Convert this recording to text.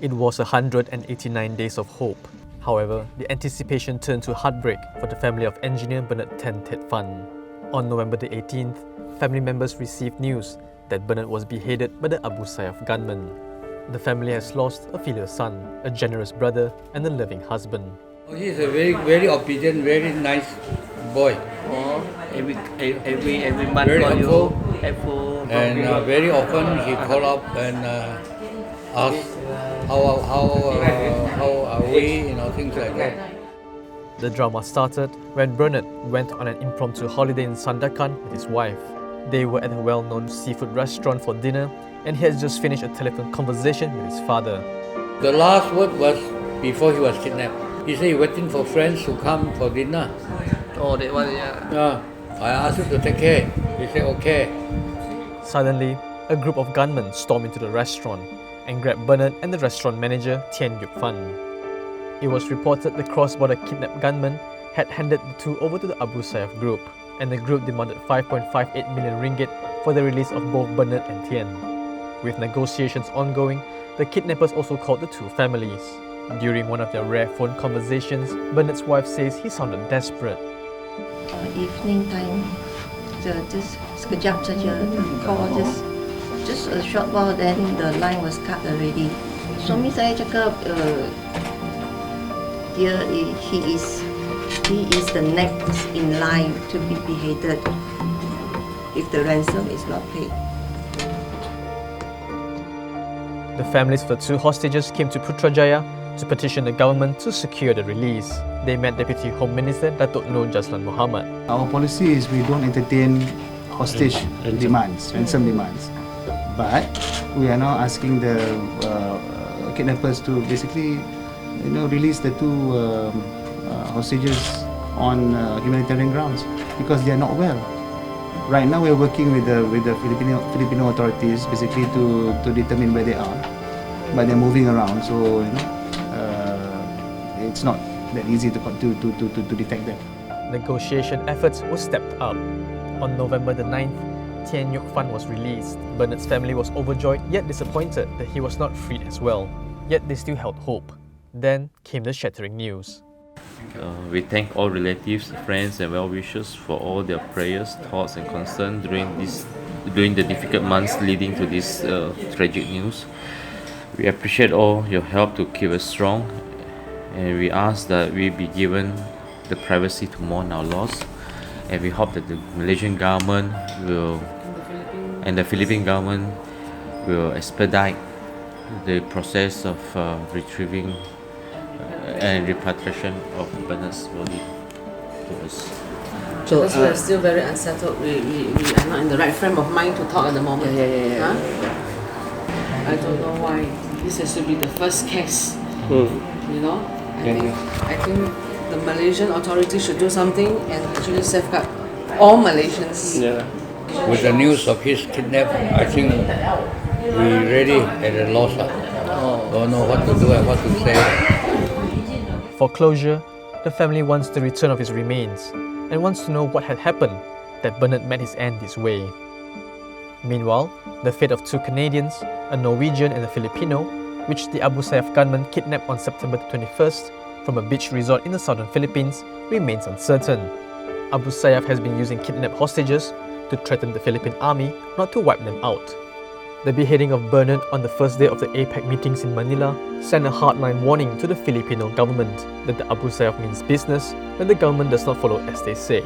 It was 189 days of hope. However, the anticipation turned to heartbreak for the family of engineer Bernard Tan Tet Fun. On November the 18th, family members received news that Bernard was beheaded by the Abu Sayyaf gunmen. The family has lost a filial son, a generous brother, and a loving husband. He's a very obedient, very nice boy. Oh, every month Very call you helpful. helpful. And very often he call up and ask how are we, things like that. The drama started when Bernard went on an impromptu holiday in Sandakan with his wife. They were at a well-known seafood restaurant for dinner, and he had just finished a telephone conversation with his father. The last word was before he was kidnapped. He said he waiting for friends to come for dinner. Oh, that one, yeah. I asked him to take care. He said okay. Suddenly, a group of gunmen stormed into the restaurant and grabbed Bernard and the restaurant manager Tian Yuk Fan. It was reported the cross-border kidnapped gunmen had handed the two over to the Abu Sayyaf group, and the group demanded 5.58 million ringgit for the release of both Bernard and Tian. With negotiations ongoing, the kidnappers also called the two families. During one of their rare phone conversations, Bernard's wife says he sounded desperate. Evening time, just sekejap saja, call just a short while, then the line was cut already. Suami saya cakap, he is the next in line to be beheaded if the ransom is not paid. The families of the two hostages came to Putrajaya to petition the government to secure the release. They met Deputy Home Minister Datuk Nur Jazlan Mohamad. Our policy is we don't entertain hostage demands, ransom demands. But we are now asking the kidnappers to basically, release the two hostages on humanitarian grounds because they are not well. Right now, we are working with the Filipino authorities basically to determine where they are, but they're moving around, so it's not that easy to detect them. Negotiation efforts were stepped up. On November the 9th, Tian Yuk Fan was released. Bernard's family was overjoyed yet disappointed that he was not freed as well. Yet they still held hope. Then came the shattering news. We thank all relatives, friends and well-wishers for all their prayers, thoughts and concern during the difficult months leading to this tragic news. We appreciate all your help to keep us strong, and we ask that we be given the privacy to mourn our loss, and we hope that the Malaysian government and the Philippine government will expedite the process of retrieving and repatriation of Bernard's body to us. So, because we are still very unsettled. We are not in the right frame of mind to talk at the moment. Yeah. Huh? I don't know why this has to be the first case. I think the Malaysian authorities should do something and actually safeguard all Malaysians. Yeah. With the news of his kidnapping, I think we really at a loss. Don't know what to do and what to say. For closure, the family wants the return of his remains and wants to know what had happened that Bernard met his end this way. Meanwhile, the fate of two Canadians, a Norwegian and a Filipino, which the Abu Sayyaf gunmen kidnapped on September 21st from a beach resort in the southern Philippines, remains uncertain. Abu Sayyaf has been using kidnapped hostages to threaten the Philippine army not to wipe them out. The beheading of Bernard on the first day of the APEC meetings in Manila sent a hardline warning to the Filipino government that the Abu Sayyaf means business when the government does not follow as they say.